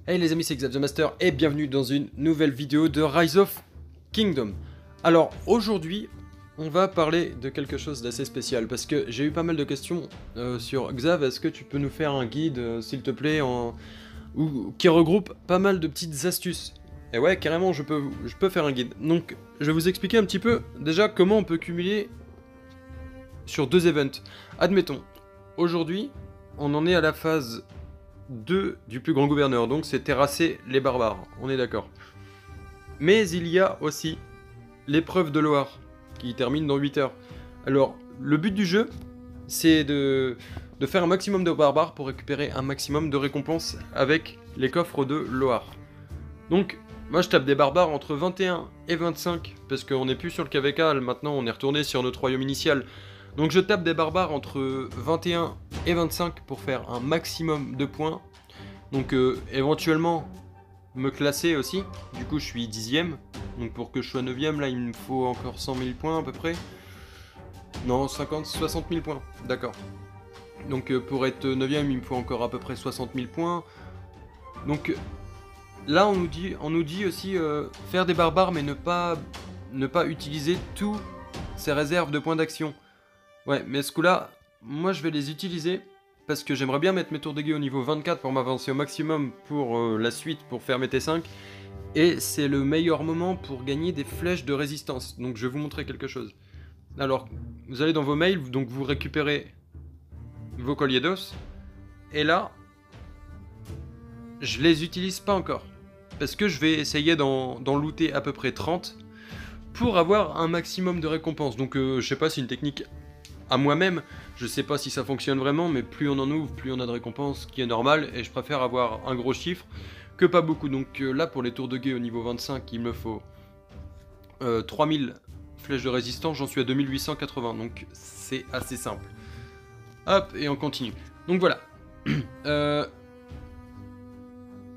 Hey les amis, c'est Xav the Master et bienvenue dans une nouvelle vidéo de Rise of Kingdom. Alors aujourd'hui, on va parler de quelque chose d'assez spécial parce que j'ai eu pas mal de questions sur Xav, est-ce que tu peux nous faire un guide s'il te plaît qui regroupe pas mal de petites astuces. Et ouais, carrément, je peux faire un guide. Donc, je vais vous expliquer un petit peu déjà comment on peut cumuler sur deux events. Admettons, aujourd'hui, on en est à la phase 2 du plus grand gouverneur, donc c'est terrasser les barbares, on est d'accord. Mais il y a aussi l'épreuve de Loire, qui termine dans 8 heures. Alors, le but du jeu, c'est de faire un maximum de barbares pour récupérer un maximum de récompenses avec les coffres de Loire. Donc, moi je tape des barbares entre 21 et 25, parce qu'on n'est plus sur le KVK, maintenant on est retourné sur notre royaume initial. Donc je tape des barbares entre 21 et 25 pour faire un maximum de points. Donc éventuellement me classer aussi. Du coup je suis 10ème. Donc pour que je sois 9ème là il me faut encore 100 000 points à peu près. Non 60 000 points. D'accord. Donc pour être 9ème il me faut encore à peu près 60 000 points. Donc là on nous dit aussi faire des barbares mais ne pas utiliser tous ces réserves de points d'action. Ouais, mais ce coup-là, moi je vais les utiliser parce que j'aimerais bien mettre mes tours de guet au niveau 24 pour m'avancer au maximum pour la suite, pour faire mes T5. Et c'est le meilleur moment pour gagner des flèches de résistance. Donc je vais vous montrer quelque chose. Alors, vous allez dans vos mails, donc vous récupérez vos colliers d'os. Et là, je les utilise pas encore. Parce que je vais essayer d'en looter à peu près 30 pour avoir un maximum de récompenses. Donc je sais pas si une technique à moi-même, je sais pas si ça fonctionne vraiment, mais plus on en ouvre, plus on a de récompenses, ce qui est normal, et je préfère avoir un gros chiffre que pas beaucoup. Donc là, pour les tours de guet au niveau 25, il me faut 3000 flèches de résistance, j'en suis à 2880, donc c'est assez simple. Hop, et on continue. Donc voilà.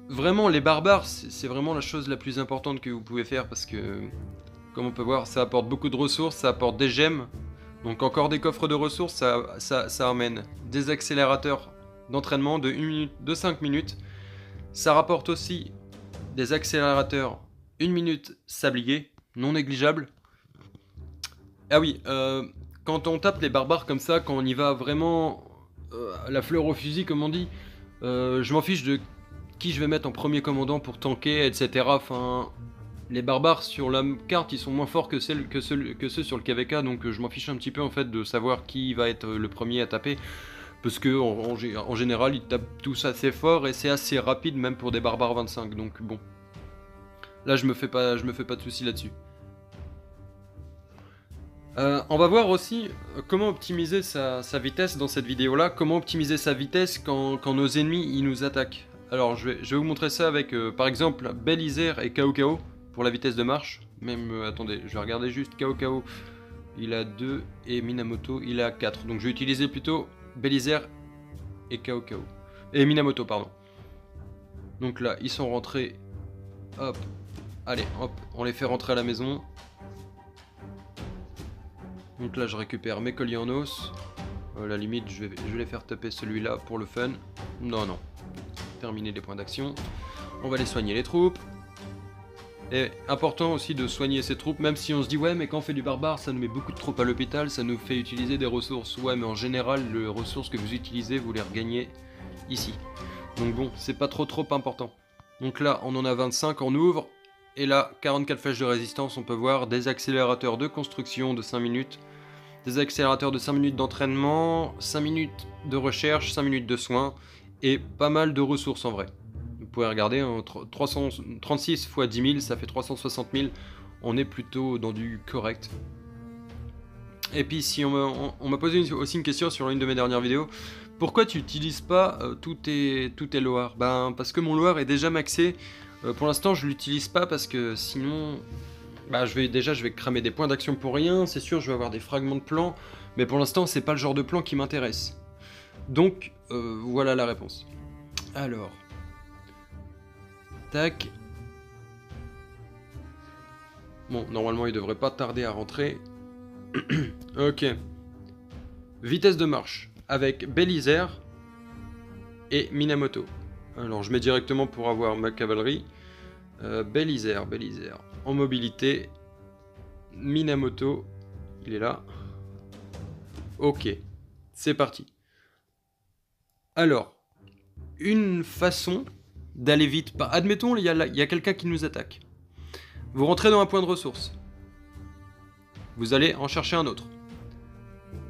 Vraiment, les barbares, c'est vraiment la chose la plus importante que vous pouvez faire, parce que, comme on peut voir, ça apporte beaucoup de ressources, ça apporte des gemmes. Donc encore des coffres de ressources, ça amène des accélérateurs d'entraînement de 1 minute, de 5 minutes. Ça rapporte aussi des accélérateurs 1 minute sablier, non négligeable. Ah oui, quand on tape les barbares comme ça, quand on y va vraiment la fleur au fusil comme on dit, je m'en fiche de qui je vais mettre en premier commandant pour tanker, etc. Enfin... Les barbares sur la carte, ils sont moins forts que ceux sur le KVK, donc je m'en fiche un petit peu en fait de savoir qui va être le premier à taper, parce que en général ils tapent tous assez fort et c'est assez rapide même pour des barbares 25, donc bon. Là je me fais pas de soucis là-dessus. On va voir aussi comment optimiser sa vitesse dans cette vidéo là, comment optimiser sa vitesse quand nos ennemis ils nous attaquent. Alors je vais vous montrer ça avec par exemple Belisaire et Cao. Pour la vitesse de marche, même, attendez, je vais regarder juste Cao, il a 2 et Minamoto, il a 4. Donc je vais utiliser plutôt Belisaire et Cao. Et Minamoto, pardon. Donc là, ils sont rentrés. Hop, allez, hop, on les fait rentrer à la maison. Donc là, je récupère mes colliers en os. À la limite, je vais les faire taper celui-là pour le fun. Non. Terminer les points d'action. On va les soigner les troupes. Et important aussi de soigner ses troupes, même si on se dit ouais mais quand on fait du barbare ça nous met beaucoup de troupes à l'hôpital, ça nous fait utiliser des ressources. Ouais mais en général les ressources que vous utilisez vous les regagnez ici. Donc bon c'est pas trop important. Donc là on en a 25, on ouvre. Et là 44 flèches de résistance, on peut voir des accélérateurs de construction de 5 minutes. Des accélérateurs de 5 minutes d'entraînement, 5 minutes de recherche, 5 minutes de soins. Et pas mal de ressources en vrai. Vous pouvez regarder, hein, 336 x 10 000, ça fait 360 000. On est plutôt dans du correct. Et puis, si on m'a posé aussi une question sur une de mes dernières vidéos. Pourquoi tu n'utilises pas tous tes Loire? Ben, parce que mon Loire est déjà maxé. Pour l'instant, je l'utilise pas parce que sinon... Bah, je vais cramer des points d'action pour rien. C'est sûr, je vais avoir des fragments de plan. Mais pour l'instant, c'est pas le genre de plan qui m'intéresse. Donc, voilà la réponse. Alors... Tac. Bon, normalement, il devrait pas tarder à rentrer. Ok. Vitesse de marche avec Belisaire et Minamoto. Alors je mets directement pour avoir ma cavalerie. Bélisaire. En mobilité. Minamoto. Il est là. Ok. C'est parti. Alors, une façon d'aller vite. Admettons, il y a quelqu'un qui nous attaque. Vous rentrez dans un point de ressource. Vous allez en chercher un autre.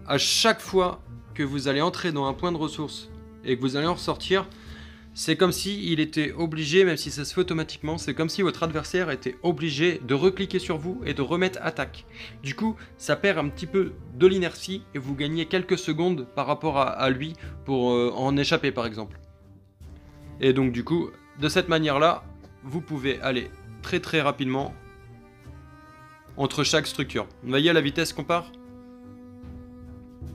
À chaque fois que vous allez entrer dans un point de ressource et que vous allez en ressortir, c'est comme si il était obligé, même si ça se fait automatiquement, c'est comme si votre adversaire était obligé de recliquer sur vous et de remettre attaque. Du coup, ça perd un petit peu de l'inertie et vous gagnez quelques secondes par rapport à lui pour en échapper par exemple. Et donc du coup, de cette manière-là, vous pouvez aller très très rapidement entre chaque structure. Vous voyez la vitesse qu'on part ?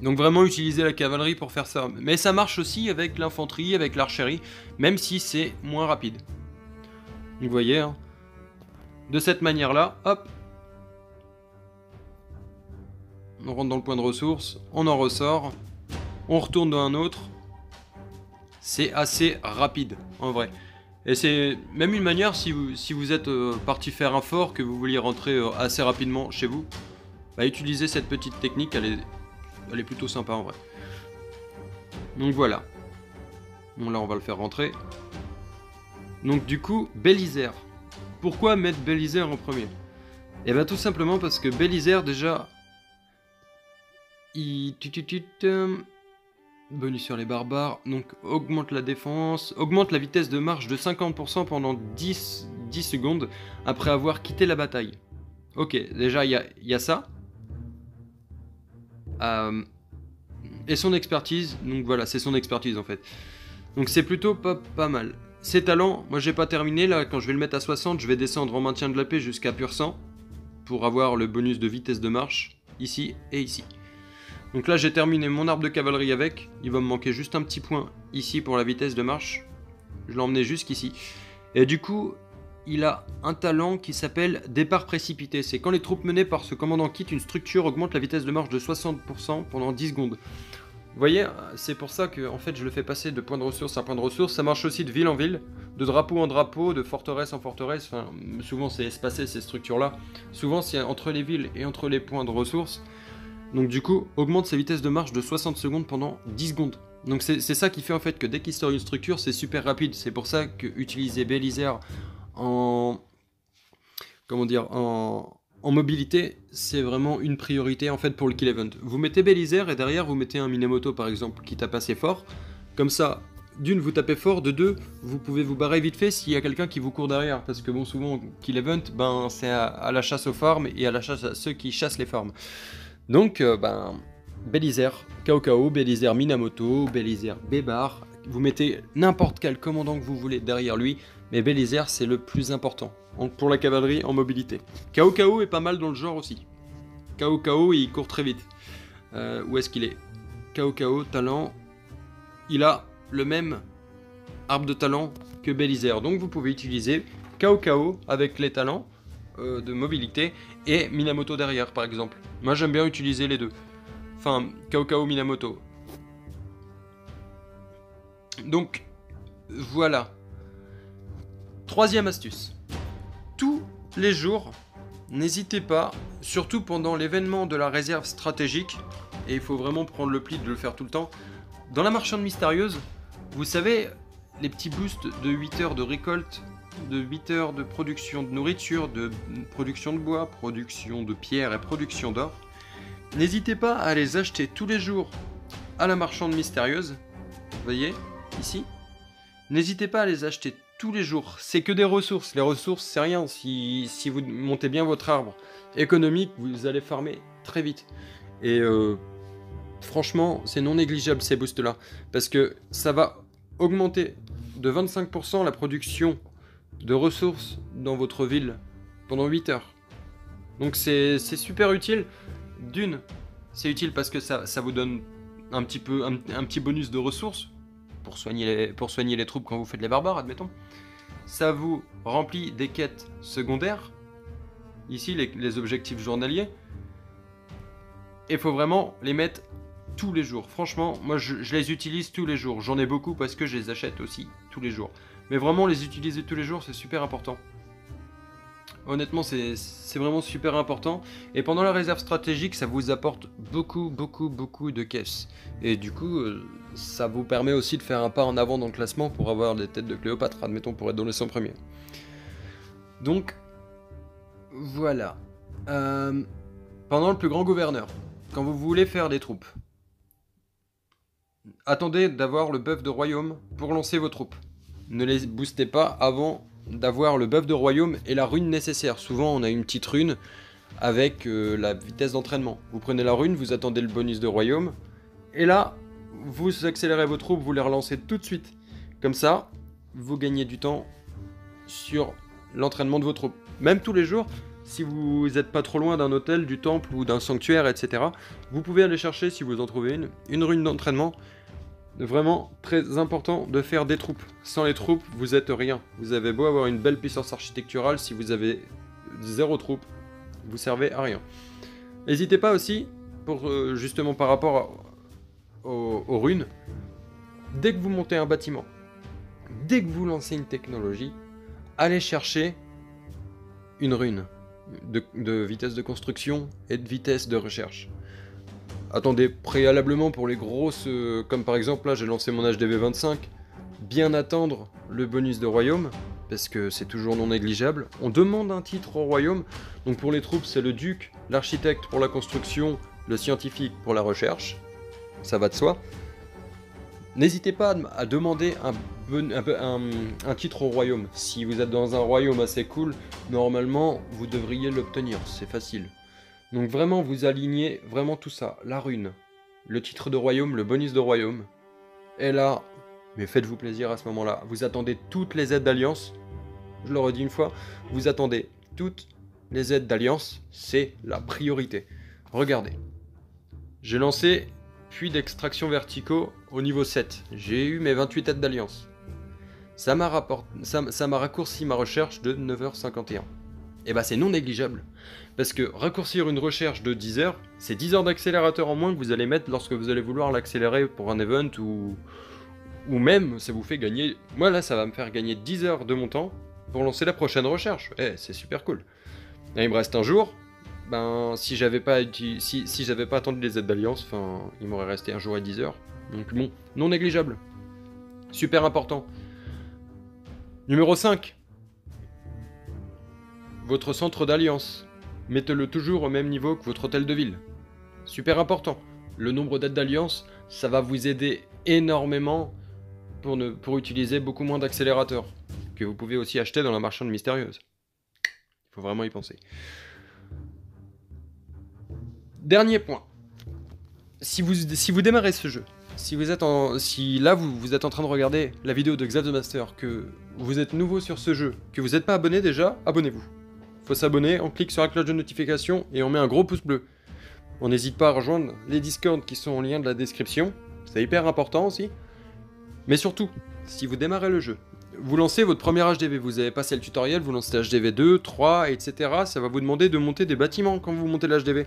Donc vraiment utiliser la cavalerie pour faire ça. Mais ça marche aussi avec l'infanterie, avec l'archerie, même si c'est moins rapide. Vous voyez, hein, de cette manière-là, hop, on rentre dans le point de ressources, on en ressort, on retourne dans un autre. C'est assez rapide, en vrai. Et c'est même une manière, si vous êtes parti faire un fort, que vous vouliez rentrer assez rapidement chez vous, bah, utilisez cette petite technique, elle est plutôt sympa en vrai. Donc voilà. Bon là on va le faire rentrer. Donc du coup, Bélisaire. Pourquoi mettre Bélisaire en premier? Et bien tout simplement parce que Bélisaire déjà... Bonus sur les barbares, donc augmente la défense, augmente la vitesse de marche de 50% pendant 10 secondes après avoir quitté la bataille. Ok, déjà il y a ça. Et son expertise, donc voilà, c'est son expertise en fait. Donc c'est plutôt pas mal. Ses talents, moi j'ai pas terminé, là quand je vais le mettre à 60, je vais descendre en maintien de la paix jusqu'à pur sang, pour avoir le bonus de vitesse de marche, ici et ici. Donc là j'ai terminé mon arbre de cavalerie avec, il va me manquer juste un petit point ici pour la vitesse de marche. Je l'ai emmené jusqu'ici. Et du coup, il a un talent qui s'appelle départ précipité. C'est quand les troupes menées par ce commandant quittent une structure, augmente la vitesse de marche de 60% pendant 10 secondes. Vous voyez, c'est pour ça que en fait, je le fais passer de point de ressource à point de ressource. Ça marche aussi de ville en ville, de drapeau en drapeau, de forteresse en forteresse. Enfin, souvent c'est espacé ces structures-là. Souvent c'est entre les villes et entre les points de ressources. Donc du coup, augmente sa vitesse de marche de 60 secondes pendant 10 secondes. Donc c'est ça qui fait en fait que dès qu'il sort une structure, c'est super rapide. C'est pour ça que utiliser Bélisaire en mobilité, c'est vraiment une priorité en fait pour le kill event. Vous mettez Bélisaire et derrière vous mettez un Minamoto par exemple qui tape assez fort. Comme ça, d'une vous tapez fort, de deux vous pouvez vous barrer vite fait s'il y a quelqu'un qui vous court derrière. Parce que bon, souvent kill event, ben c'est à la chasse aux farms et à la chasse à ceux qui chassent les farms. Donc Bélisaire, Cao, Bélisaire Minamoto, Bélisaire Bébar, vous mettez n'importe quel commandant que vous voulez derrière lui, mais Bélisaire c'est le plus important pour la cavalerie en mobilité. Cao est pas mal dans le genre aussi. Cao il court très vite. Où est-ce qu'il est? Cao, talent, il a le même arbre de talent que Bélisaire, donc vous pouvez utiliser Cao avec les talents de mobilité et Minamoto derrière par exemple. Moi j'aime bien utiliser les deux. Enfin, Cao, Minamoto. Donc, voilà. Troisième astuce. Tous les jours, n'hésitez pas, surtout pendant l'événement de la réserve stratégique, et il faut vraiment prendre le pli de le faire tout le temps, dans la marchande mystérieuse, vous savez, les petits boosts de 8 heures de récolte, de 8 heures de production de nourriture, de production de bois, production de pierre et production d'or, n'hésitez pas à les acheter tous les jours à la marchande mystérieuse. Vous voyez, ici. N'hésitez pas à les acheter tous les jours. C'est que des ressources. Les ressources, c'est rien. Si vous montez bien votre arbre économique, vous allez farmer très vite. Et franchement, c'est non négligeable ces boosts-là. Parce que ça va augmenter de 25% la production de ressources dans votre ville pendant 8 heures. Donc c'est super utile. D'une, c'est utile parce que ça vous donne un petit bonus de ressources pour soigner les troupes quand vous faites les barbares, admettons. Ça vous remplit des quêtes secondaires, ici les objectifs journaliers. Et il faut vraiment les mettre tous les jours. Franchement, moi je les utilise tous les jours. J'en ai beaucoup parce que je les achète aussi tous les jours. Mais vraiment, les utiliser tous les jours, c'est super important. Honnêtement, c'est vraiment super important. Et pendant la réserve stratégique, ça vous apporte beaucoup de caisses. Et du coup, ça vous permet aussi de faire un pas en avant dans le classement pour avoir des têtes de Cléopâtre, admettons, pour être dans les 100 premiers. Donc, voilà. Pendant le plus grand gouverneur, quand vous voulez faire des troupes, attendez d'avoir le buff de royaume pour lancer vos troupes. Ne les boostez pas avant d'avoir le buff de royaume et la rune nécessaire. Souvent on a une petite rune avec la vitesse d'entraînement. Vous prenez la rune, vous attendez le bonus de royaume, et là, vous accélérez vos troupes, vous les relancez tout de suite. Comme ça, vous gagnez du temps sur l'entraînement de vos troupes. Même tous les jours, si vous n'êtes pas trop loin d'un hôtel, du temple ou d'un sanctuaire, etc., vous pouvez aller chercher, si vous en trouvez une rune d'entraînement. Vraiment très important de faire des troupes. Sans les troupes, vous êtes rien. Vous avez beau avoir une belle puissance architecturale, si vous avez 0 troupes, vous servez à rien. N'hésitez pas aussi, pour justement par rapport aux runes, dès que vous montez un bâtiment, dès que vous lancez une technologie, allez chercher une rune de vitesse de construction et de vitesse de recherche. Attendez préalablement pour les grosses, comme par exemple là j'ai lancé mon HDV 25, bien attendre le bonus de royaume, parce que c'est toujours non négligeable. On demande un titre au royaume, donc pour les troupes c'est le duc, l'architecte pour la construction, le scientifique pour la recherche, ça va de soi. N'hésitez pas à demander un titre au royaume. Si vous êtes dans un royaume assez cool, normalement vous devriez l'obtenir, c'est facile. Donc vraiment, vous alignez vraiment tout ça. La rune, le titre de royaume, le bonus de royaume. Et là, mais faites-vous plaisir à ce moment-là. Vous attendez toutes les aides d'alliance. Je le redis une fois, vous attendez toutes les aides d'alliance. C'est la priorité. Regardez. J'ai lancé puits d'extraction verticaux au niveau 7. J'ai eu mes 28 aides d'alliance. Ça m'a raccourci ma recherche de 9h51. Et bah c'est non négligeable. Parce que raccourcir une recherche de 10 heures, c'est 10 heures d'accélérateur en moins que vous allez mettre lorsque vous allez vouloir l'accélérer pour un event ou même ça vous fait gagner... Moi là ça va me faire gagner 10 heures de mon temps pour lancer la prochaine recherche. C'est super cool. Là il me reste un jour. Ben si j'avais pas attendu les aides d'alliance, enfin il m'aurait resté un jour et 10 heures. Donc bon, non négligeable. Super important. Numéro 5. Votre centre d'alliance. Mettez-le toujours au même niveau que votre hôtel de ville. Super important. Le nombre d'aides d'alliance, ça va vous aider énormément pour utiliser beaucoup moins d'accélérateurs, que vous pouvez aussi acheter dans la marchande mystérieuse. Il faut vraiment y penser. Dernier point. Si vous démarrez ce jeu, si là vous êtes en train de regarder la vidéo de Xav the Master, que vous êtes nouveau sur ce jeu, que vous n'êtes pas abonné déjà, abonnez-vous. Faut s'abonner, on clique sur la cloche de notification et on met un gros pouce bleu. On n'hésite pas à rejoindre les Discord qui sont en lien de la description, c'est hyper important aussi. Mais surtout, si vous démarrez le jeu, vous lancez votre premier HDV, vous avez passé le tutoriel, vous lancez HDV 2, 3, etc. Ça va vous demander de monter des bâtiments quand vous montez l'HDV.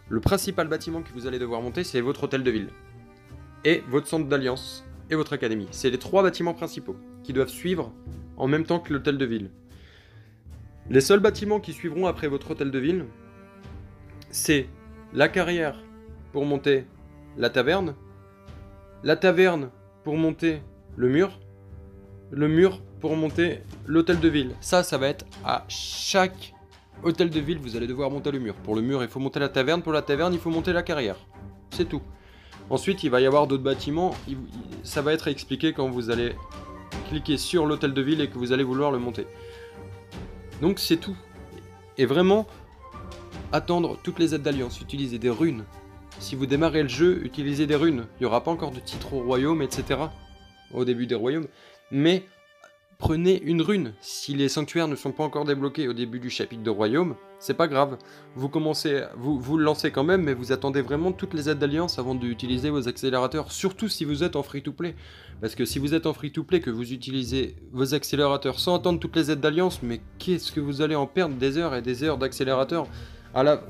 Le principal bâtiment que vous allez devoir monter, c'est votre hôtel de ville. Et votre centre d'alliance, et votre académie. C'est les 3 bâtiments principaux qui doivent suivre en même temps que l'hôtel de ville. Les seuls bâtiments qui suivront après votre hôtel de ville, c'est la carrière pour monter la taverne pour monter le mur pour monter l'hôtel de ville. Ça va être à chaque hôtel de ville, vous allez devoir monter le mur. Pour le mur, il faut monter la taverne, pour la taverne, il faut monter la carrière. C'est tout. Ensuite, il va y avoir d'autres bâtiments, ça va être expliqué quand vous allez cliquer sur l'hôtel de ville et que vous allez vouloir le monter. Donc c'est tout. Et vraiment, attendre toutes les aides d'alliance, utiliser des runes. Si vous démarrez le jeu, utilisez des runes. Il n'y aura pas encore de titre au royaume, etc. Au début des royaumes. Mais prenez une rune. Si les sanctuaires ne sont pas encore débloqués au début du chapitre de royaume, c'est pas grave. Vous le lancez quand même, mais vous attendez vraiment toutes les aides d'alliance avant d'utiliser vos accélérateurs. Surtout si vous êtes en free-to-play. Parce que si vous êtes en free-to-play, que vous utilisez vos accélérateurs sans attendre toutes les aides d'alliance, mais qu'est-ce que vous allez en perdre des heures et des heures d'accélérateurs.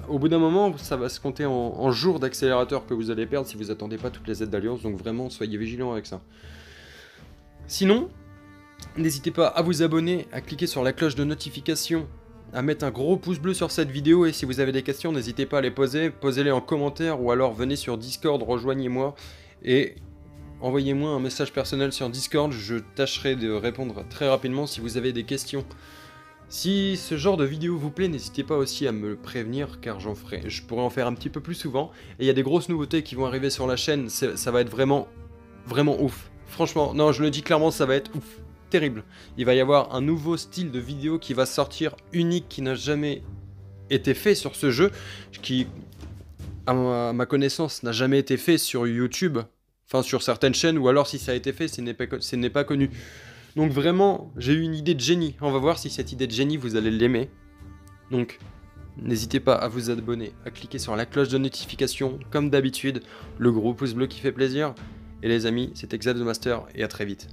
Au bout d'un moment, ça va se compter en jours d'accélérateur que vous allez perdre si vous attendez pas toutes les aides d'alliance. Donc vraiment, soyez vigilants avec ça. Sinon, N'hésitez pas à vous abonner, à cliquer sur la cloche de notification, à mettre un gros pouce bleu sur cette vidéo, et si vous avez des questions, n'hésitez pas à les poser, posez-les en commentaire, ou alors venez sur Discord, rejoignez-moi, et envoyez-moi un message personnel sur Discord, je tâcherai de répondre très rapidement si vous avez des questions. Si ce genre de vidéo vous plaît, n'hésitez pas aussi à me le prévenir, car je pourrais en faire un petit peu plus souvent, et il y a des grosses nouveautés qui vont arriver sur la chaîne, ça va être vraiment ouf. Franchement, non, je le dis clairement, ça va être ouf. Terrible. Il va y avoir un nouveau style de vidéo qui va sortir, unique, qui n'a jamais été fait sur ce jeu, qui, à ma connaissance, n'a jamais été fait sur YouTube, enfin sur certaines chaînes, ou alors si ça a été fait, ce n'est pas connu. Donc vraiment, j'ai eu une idée de génie. On va voir si cette idée de génie, vous allez l'aimer. Donc, n'hésitez pas à vous abonner, à cliquer sur la cloche de notification, comme d'habitude, le gros pouce bleu qui fait plaisir. Et les amis, c'était Xab The Master, et à très vite.